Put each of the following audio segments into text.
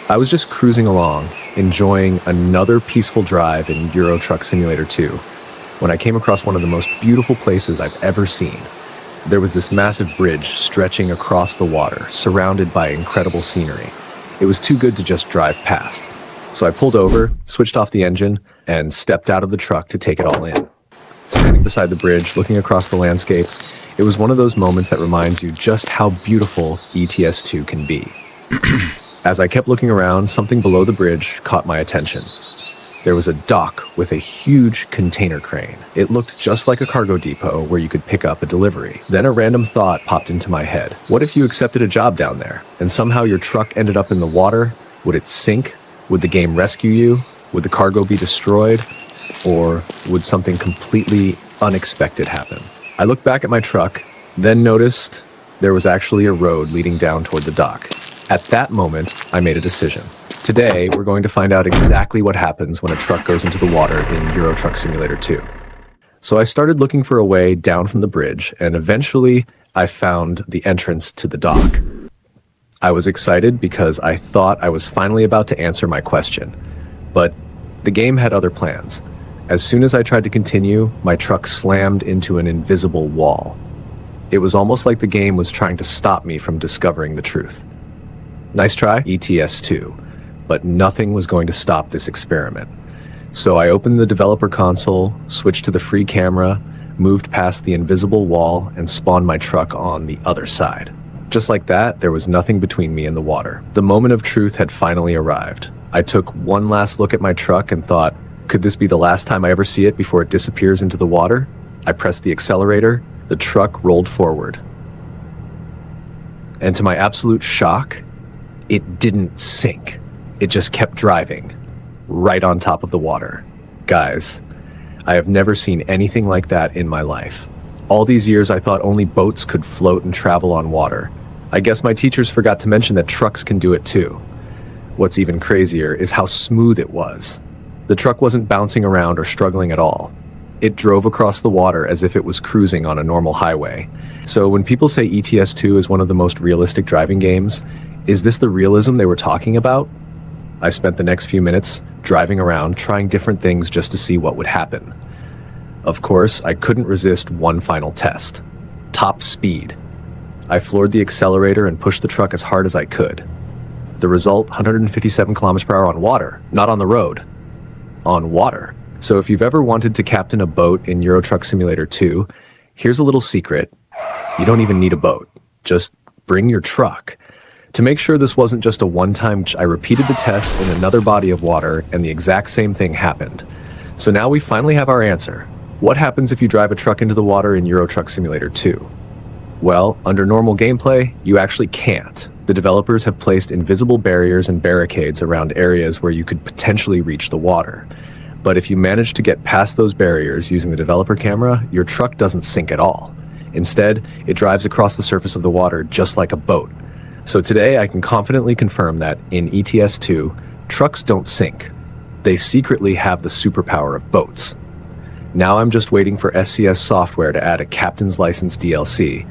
I was just cruising along, enjoying another peaceful drive in Euro Truck Simulator 2, when I came across one of the most beautiful places I've ever seen. There was this massive bridge stretching across the water, surrounded by incredible scenery. It was too good to just drive past. So I pulled over, switched off the engine, and stepped out of the truck to take it all in. Standing beside the bridge, looking across the landscape, it was one of those moments that reminds you just how beautiful ETS2 can be. As I kept looking around, something below the bridge caught my attention. There was a dock with a huge container crane. It looked just like a cargo depot where you could pick up a delivery. Then a random thought popped into my head. What if you accepted a job down there, and somehow your truck ended up in the water? Would it sink? Would the game rescue you? Would the cargo be destroyed? Or would something completely unexpected happen? I looked back at my truck, then noticed there was actually a road leading down toward the dock. At that moment, I made a decision. Today, we're going to find out exactly what happens when a truck goes into the water in Euro Truck Simulator 2. So I started looking for a way down from the bridge, and eventually I found the entrance to the dock. I was excited because I thought I was finally about to answer my question, but the game had other plans. As soon as I tried to continue, my truck slammed into an invisible wall. It was almost like the game was trying to stop me from discovering the truth. Nice try, ETS2, but nothing was going to stop this experiment. So I opened the developer console, switched to the free camera, moved past the invisible wall, and spawned my truck on the other side. Just like that, there was nothing between me and the water. The moment of truth had finally arrived. I took one last look at my truck and thought, could this be the last time I ever see it before it disappears into the water? I pressed the accelerator, the truck rolled forward. And to my absolute shock, it didn't sink. It just kept driving, right on top of the water. Guys, I have never seen anything like that in my life. All these years I thought only boats could float and travel on water. I guess my teachers forgot to mention that trucks can do it too. What's even crazier is how smooth it was. The truck wasn't bouncing around or struggling at all. It drove across the water as if it was cruising on a normal highway. So when people say ETS2 is one of the most realistic driving games, is this the realism they were talking about? I spent the next few minutes driving around trying different things just to see what would happen. Of course, I couldn't resist one final test. Top speed. I floored the accelerator and pushed the truck as hard as I could. The result, 157 kilometers per hour on water, not on the road. On water. So if you've ever wanted to captain a boat in Euro Truck Simulator 2, here's a little secret. You don't even need a boat. Just bring your truck. To make sure this wasn't just a one-time, I repeated the test in another body of water, and the exact same thing happened. So now we finally have our answer. What happens if you drive a truck into the water in Euro Truck Simulator 2? Well, under normal gameplay, you actually can't. The developers have placed invisible barriers and barricades around areas where you could potentially reach the water. But if you manage to get past those barriers using the developer camera, your truck doesn't sink at all. Instead, it drives across the surface of the water just like a boat. So today I can confidently confirm that in ETS2, trucks don't sink. They secretly have the superpower of boats. Now I'm just waiting for SCS software to add a captain's license DLC,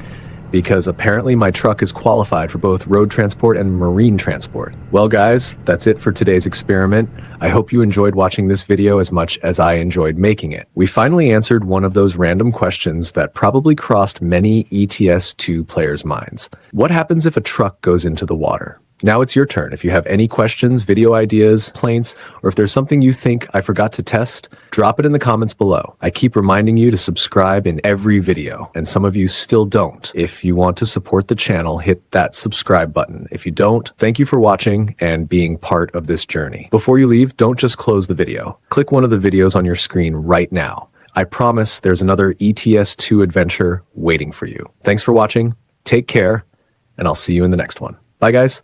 because apparently my truck is qualified for both road transport and marine transport. Well guys, that's it for today's experiment. I hope you enjoyed watching this video as much as I enjoyed making it. We finally answered one of those random questions that probably crossed many ETS2 players' minds. What happens if a truck goes into the water? Now it's your turn. If you have any questions, video ideas, complaints, or if there's something you think I forgot to test, drop it in the comments below. I keep reminding you to subscribe in every video, and some of you still don't. If you want to support the channel, hit that subscribe button. If you don't, thank you for watching and being part of this journey. Before you leave, don't just close the video. Click one of the videos on your screen right now. I promise there's another ETS2 adventure waiting for you. Thanks for watching, take care, and I'll see you in the next one. Bye guys.